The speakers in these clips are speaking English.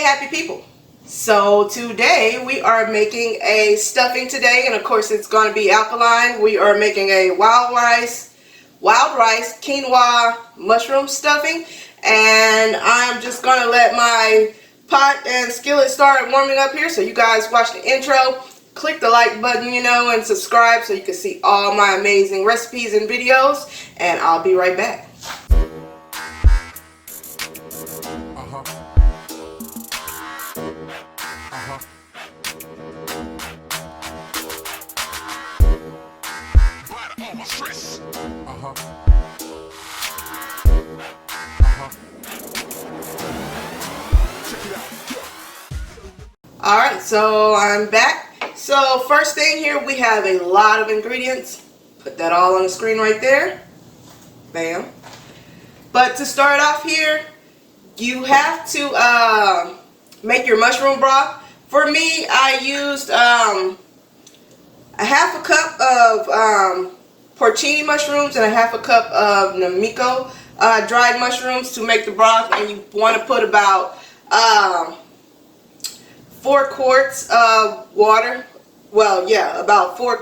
happy people. So today we are making a stuffing today, and of course it's going to be alkaline. We are making a wild rice quinoa mushroom stuffing, and I'm just going to let my pot and skillet start warming up here. So you guys watch the intro, click the like button, and subscribe so you can see all my amazing recipes and videos, and I'll be right back. Alright, so I'm back. So first thing here, we have a lot of ingredients. Put that all on the screen right there. Bam. But to start off here, you have to make your mushroom broth. For me, I used a half a cup of porcini mushrooms and a half a cup of Namiko dried mushrooms to make the broth, and you want to put about 4 quarts of water. Well, yeah, about 4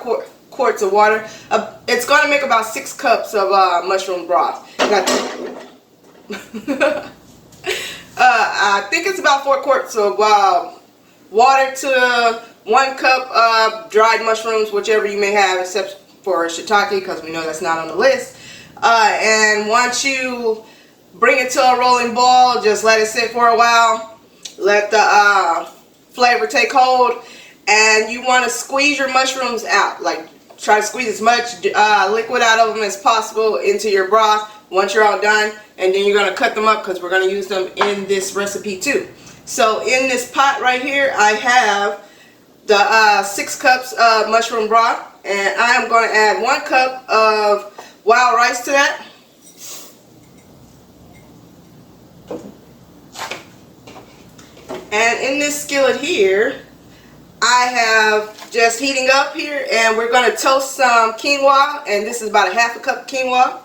quarts of water. It's going to make about 6 cups of mushroom broth. I think it's about 4 quarts of water to 1 cup of dried mushrooms, whichever you may have, except for shiitake, because we know that's not on the list. And once you bring it to a rolling boil, just let it sit for a while. Let the flavor take hold, and you want to squeeze your mushrooms out. Like, try to squeeze as much liquid out of them as possible into your broth once you're all done, and then you're going to cut them up because we're going to use them in this recipe too. So in this pot right here, I have the 6 cups of mushroom broth, and I am going to add 1 cup of wild rice to that. And in this skillet here, I have just heating up here, and we're going to toast some quinoa, and this is about a half a cup of quinoa.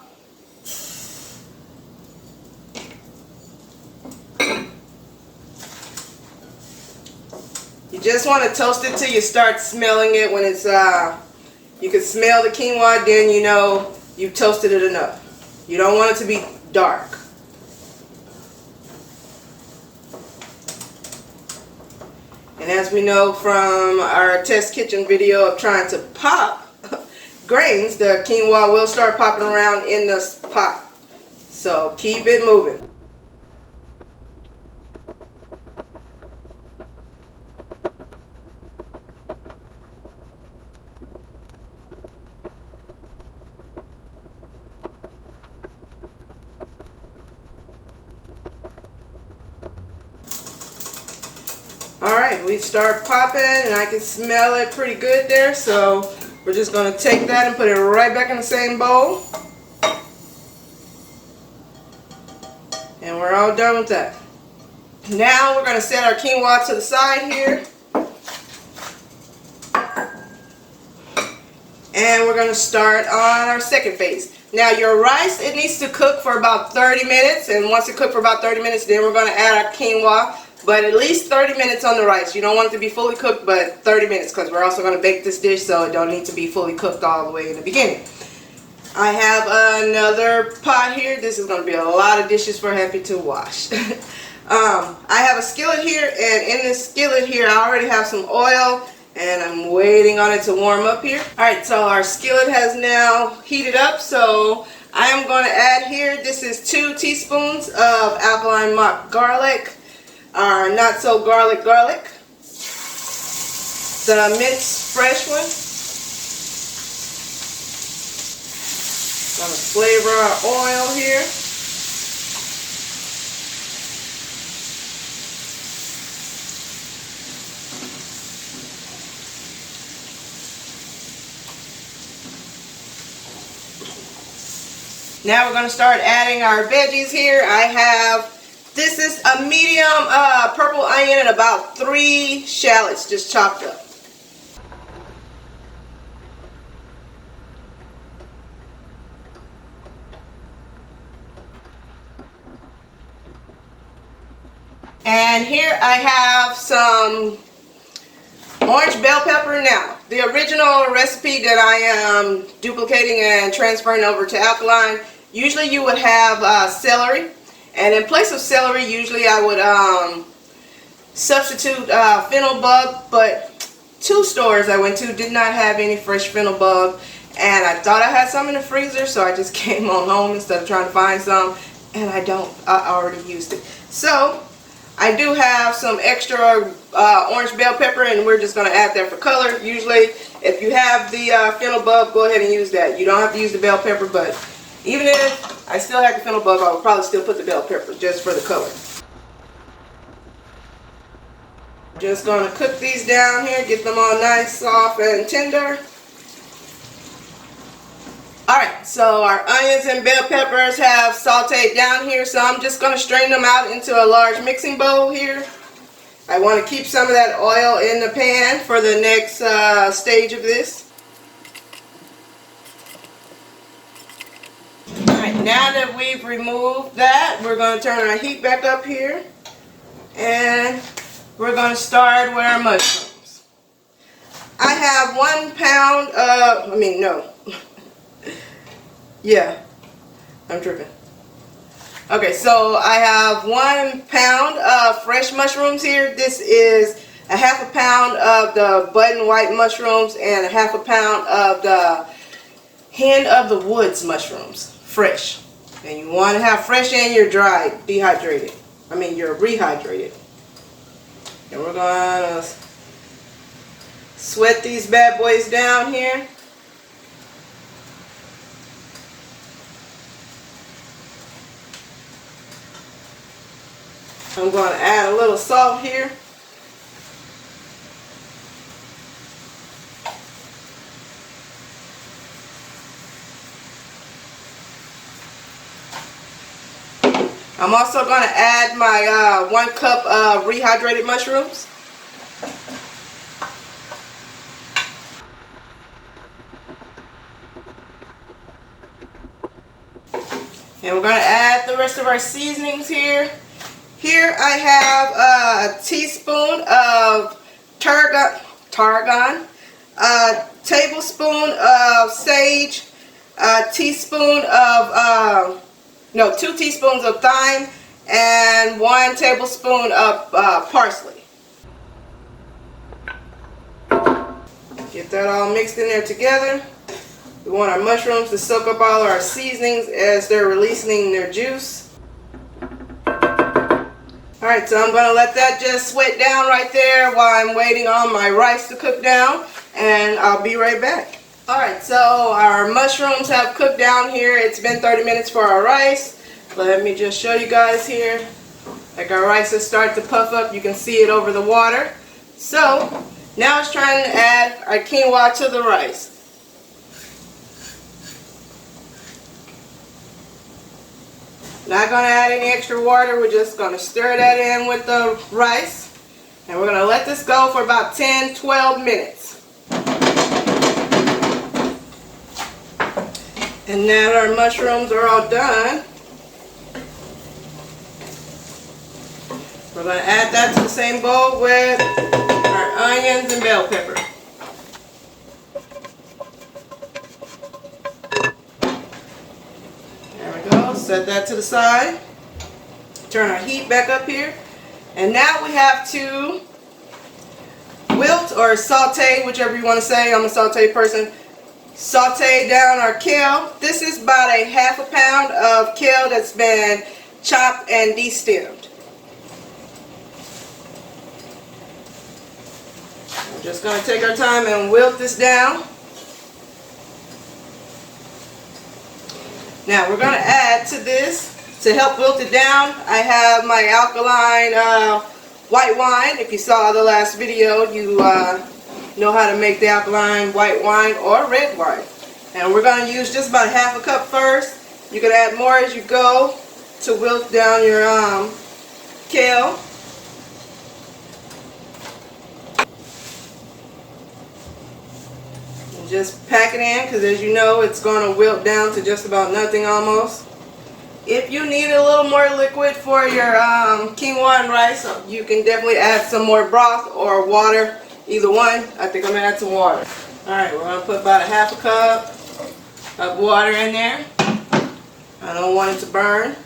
You just want to toast it till you start smelling it. When it's you can smell the quinoa, then you know you've toasted it enough. You don't want it to be dark. And as we know from our test kitchen video of trying to pop grains, the quinoa will start popping around in the pot. So keep it moving. Alright, we start popping, and I can smell it pretty good there, so we're just going to take that and put it right back in the same bowl. And we're all done with that. Now we're going to set our quinoa to the side here. And we're going to start on our second phase. Now your rice, it needs to cook for about 30 minutes, and once it cooks for about 30 minutes, then we're going to add our quinoa. But at least 30 minutes on the rice. You don't want it to be fully cooked, but 30 minutes, because we're also going to bake this dish, so it don't need to be fully cooked all the way in the beginning. I have another pot here. This is going to be a lot of dishes for Happy to wash. I have a skillet here, and in this skillet here, I already have some oil, and I'm waiting on it to warm up here. Alright, so our skillet has now heated up, so I am going to add here, this is 2 teaspoons of alkaline mock garlic. Our not so garlic, the minced fresh one. Gonna flavor our oil here. Now we're gonna start adding our veggies here. This is a medium purple onion and about 3 shallots just chopped up. And here I have some orange bell pepper. Now, the original recipe that I am duplicating and transferring over to alkaline, usually you would have celery. And in place of celery, usually I would substitute fennel bug, but 2 stores I went to did not have any fresh fennel bug, and I thought I had some in the freezer, so I just came on home instead of trying to find some, and I already used it. So I do have some extra orange bell pepper, and we're just going to add that for color. Usually if you have the fennel bug, go ahead and use that. You don't have to use the bell pepper, but even if I still had the fennel bug, I would probably still put the bell pepper just for the color. Just going to cook these down here, get them all nice, soft, and tender. Alright, so our onions and bell peppers have sauteed down here, so I'm just going to strain them out into a large mixing bowl here. I want to keep some of that oil in the pan for the next stage of this. Alright, now that we've removed that, we're going to turn our heat back up here, and we're going to start with our mushrooms. I have 1 pound of, yeah, I'm tripping. Okay, so I have 1 pound of fresh mushrooms here. This is a ½ pound of the button white mushrooms and a ½ pound of the hen of the woods mushrooms, fresh. And you want to have fresh and you're dry, dehydrated. You're rehydrated. And we're going to sweat these bad boys down here. I'm going to add a little salt here. I'm also going to add my 1 cup of rehydrated mushrooms. And we're going to add the rest of our seasonings here. Here I have a teaspoon of tarragon, a tablespoon of sage, a teaspoon of 2 teaspoons of thyme, and 1 tablespoon of parsley. Get that all mixed in there together. We want our mushrooms to soak up all our seasonings as they're releasing their juice. Alright, so I'm going to let that just sweat down right there while I'm waiting on my rice to cook down, and I'll be right back. Alright, so our mushrooms have cooked down here. It's been 30 minutes for our rice. Let me just show you guys here. Like our rice has started to puff up. You can see it over the water. So, now it's trying to add our quinoa to the rice. Not going to add any extra water. We're just going to stir that in with the rice. And we're going to let this go for about 10-12 minutes. And now that our mushrooms are all done, we're going to add that to the same bowl with our onions and bell pepper. Set that to the side. Turn our heat back up here. And now we have to wilt or saute, whichever you want to say. I'm a saute person. Saute down our kale. This is about a ½ pound of kale that's been chopped and de-stemmed. We're just going to take our time and wilt this down. Now we're going to add to this, to help wilt it down, I have my alkaline white wine. If you saw the last video, you know how to make the alkaline white wine or red wine. And we're going to use just about ½ cup first. You can add more as you go to wilt down your kale. Just pack it in, because as you know, it's going to wilt down to just about nothing almost. If you need a little more liquid for your quinoa and rice, you can definitely add some more broth or water, either one. I think I'm gonna add some water. Alright, we're gonna put about a half a cup of water in there. I don't want it to burn.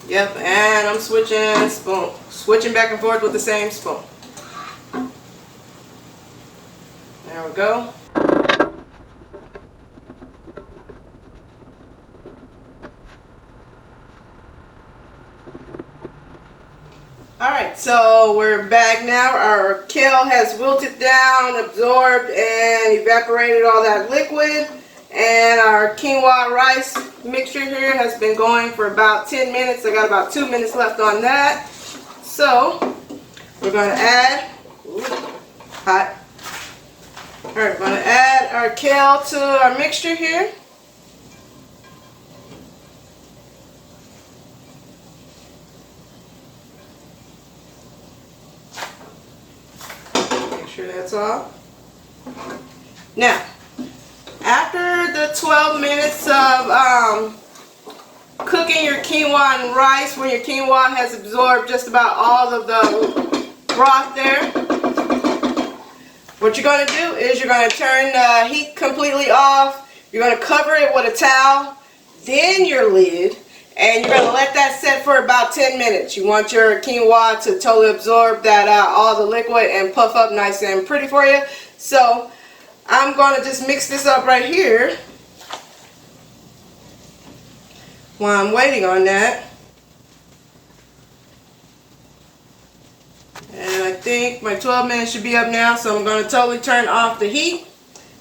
Yep, and I'm switching back and forth with the same spoon. There we go. Alright, so we're back now. Our kale has wilted down, absorbed, and evaporated all that liquid. And our quinoa rice mixture here has been going for about 10 minutes. I got about 2 minutes left on that. So, we're going to add, hot. Alright, we're going to add our kale to our mixture here. Sure that's all. Now, after the 12 minutes of cooking your quinoa and rice, when your quinoa has absorbed just about all of the broth there, what you're going to do is you're going to turn the heat completely off. You're going to cover it with a towel, then your lid, and you're going to let that set for about 10 minutes. You want your quinoa to totally absorb that all the liquid and puff up nice and pretty for you. So I'm going to just mix this up right here while I'm waiting on that. And I think my 12 minutes should be up now, so I'm going to totally turn off the heat.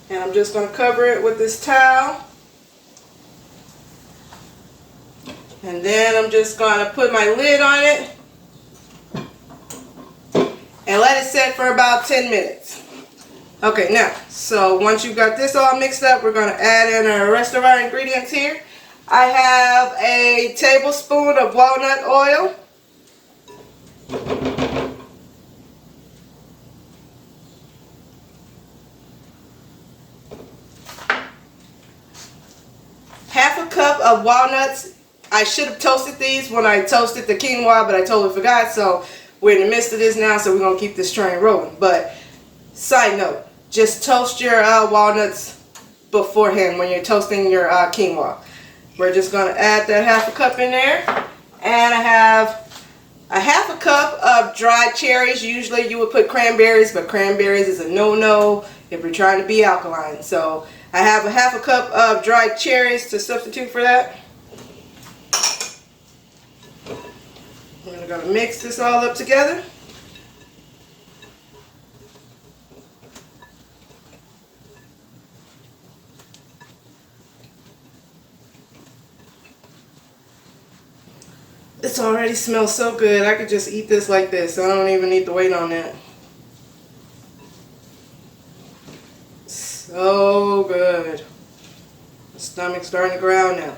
And I'm just going to cover it with this towel. And then I'm just going to put my lid on it and let it set for about 10 minutes. Okay, now, so once you've got this all mixed up, we're going to add in the rest of our ingredients here. I have a tablespoon of walnut oil. Half a cup of walnuts. I should have toasted these when I toasted the quinoa, but I totally forgot, so we're in the midst of this now, so we're going to keep this train rolling. But side note, just toast your walnuts beforehand when you're toasting your quinoa. We're just going to add that half a cup in there, and I have a half a cup of dried cherries. Usually you would put cranberries, but cranberries is a no-no if you're trying to be alkaline. So I have a half a cup of dried cherries to substitute for that. We're going to mix this all up together. This already smells so good. I could just eat this like this. I don't even need to wait on that. So good. My stomach's starting to growl now.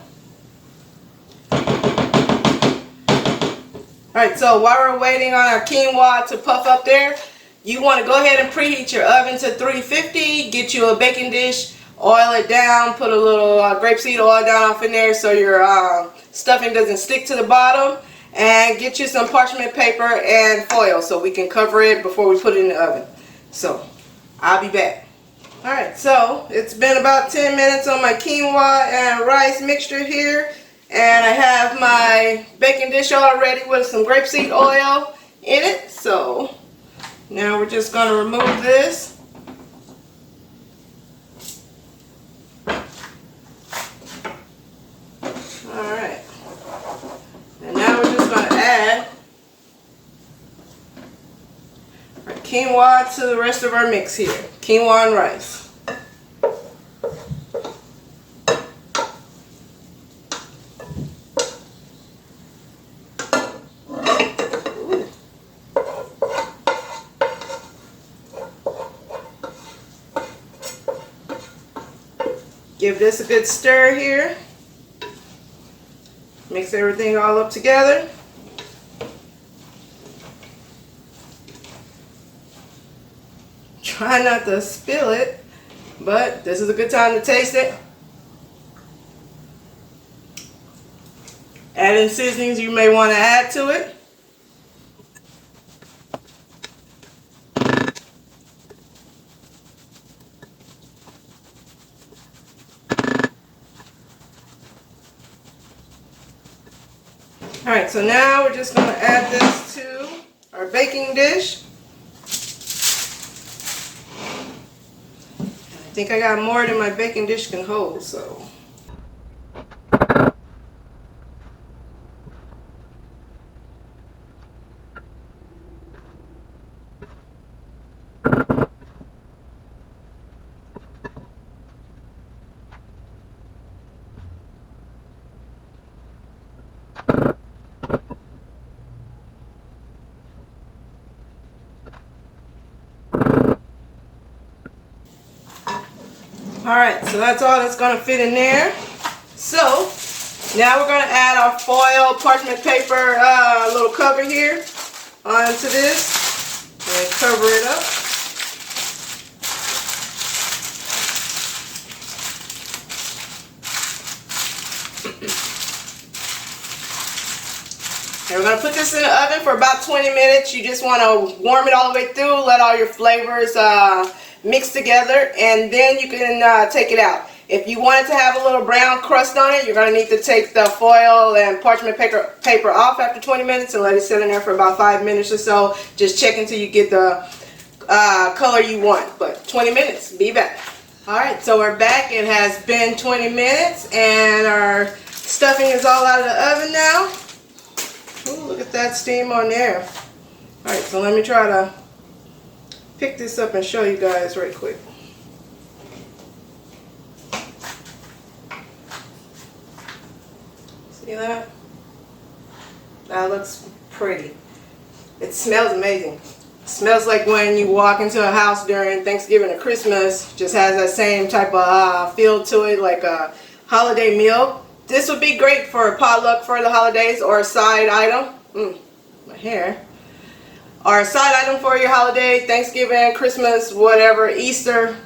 Alright, so while we're waiting on our quinoa to puff up there, you want to go ahead and preheat your oven to 350. Get you a baking dish, oil it down, put a little grapeseed oil down off in there so your stuffing doesn't stick to the bottom, and get you some parchment paper and foil so we can cover it before we put it in the oven. So, I'll be back. Alright, so it's been about 10 minutes on my quinoa and rice mixture here. And I have my baking dish all ready with some grapeseed oil in it. So now we're just going to remove this. Alright. And now we're just going to add our quinoa to the rest of our mix here. Quinoa and rice. Give this a good stir here. Mix everything all up together. Try not to spill it, but this is a good time to taste it. Add in seasonings you may want to add to it. Alright, so now we're just going to add this to our baking dish. I think I got more than my baking dish can hold, so. Alright, so that's all that's going to fit in there. So, now we're going to add our foil parchment paper little cover here onto this and cover it up. And we're going to put this in the oven for about 20 minutes. You just want to warm it all the way through, let all your flavors mix together, and then you can take it out. If you want it to have a little brown crust on it, you're going to need to take the foil and parchment paper off after 20 minutes and let it sit in there for about 5 minutes or so. Just check until you get the color you want. But 20 minutes, be back. Alright, so we're back. It has been 20 minutes and our stuffing is all out of the oven now. Ooh, look at that steam on there. Alright, so let me try to pick this up and show you guys right quick. See that? That looks pretty. It smells amazing. It smells like when you walk into a house during Thanksgiving or Christmas. Just has that same type of feel to it, like a holiday meal. This would be great for a potluck for the holidays or a side item. My hair. Or a side item for your holiday, Thanksgiving, Christmas, whatever, Easter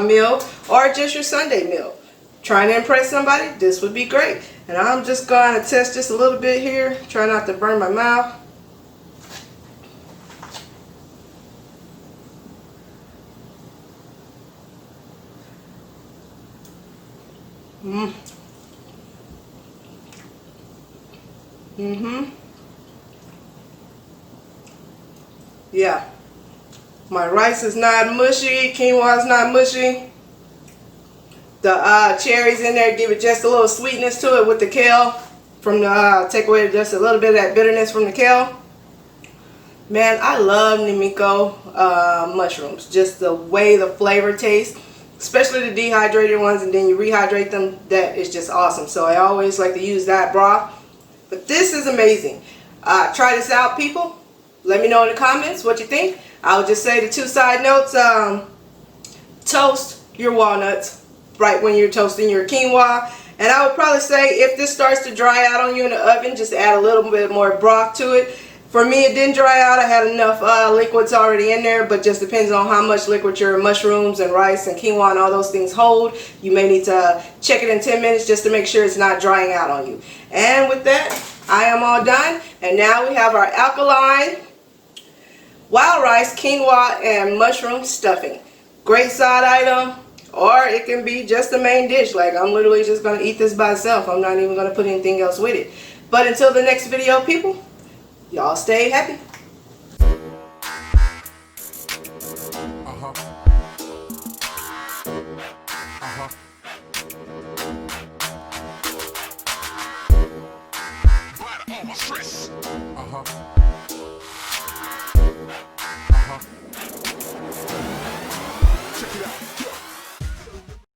meal, or just your Sunday meal. Trying to impress somebody, this would be great. And I'm just going to test just a little bit here. Try not to burn my mouth. Yeah, my rice is not mushy, quinoa is not mushy. The cherries in there give it just a little sweetness to it with the kale from the take away just a little bit of that bitterness from the kale. Man, I love Nimiko mushrooms. Just the way the flavor tastes, especially the dehydrated ones, and then you rehydrate them. That is just awesome. So I always like to use that broth. But this is amazing. Try this out, people. Let me know in the comments what you think. I'll just say the two side notes. Toast your walnuts right when you're toasting your quinoa. And I would probably say if this starts to dry out on you in the oven, just add a little bit more broth to it. For me, it didn't dry out. I had enough liquids already in there, but just depends on how much liquid your mushrooms and rice and quinoa and all those things hold. You may need to check it in 10 minutes just to make sure it's not drying out on you. And with that, I am all done. And now we have our alkaline wild rice, quinoa, and mushroom stuffing. Great side item, or it can be just the main dish. Like, I'm literally just going to eat this by itself. I'm not even going to put anything else with it. But until the next video, people, y'all stay happy.